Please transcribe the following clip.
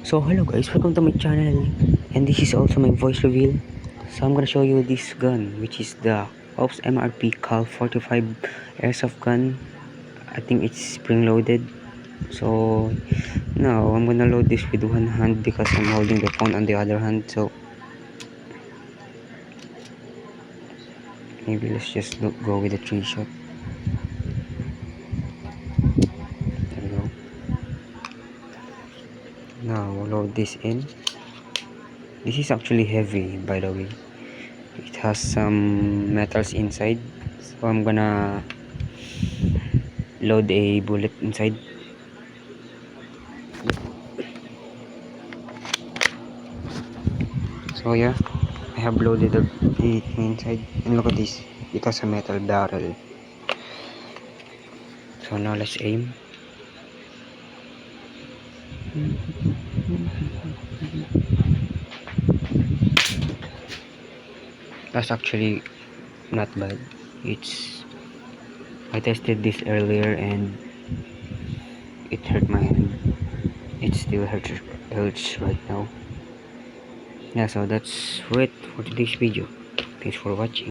So hello guys, welcome to my channel, and this is also my voice reveal. So I'm gonna show you this gun, which is the OPS MRP Cal 45 airsoft gun. I think it's spring loaded. So now I'm gonna load this with one hand because I'm holding the phone on the other hand. So maybe let's just go with the 3-shot. There we go. Now load this in. This is actually heavy, by the way. It has some metals inside, so I'm gonna load a bullet inside. So yeah, I have loaded it inside, and look at this, it has a metal barrel. So now let's aim. That's actually not bad. I tested this earlier and it hurt my hand. It still hurts right now. Yeah, so that's it for today's video. Thanks for watching.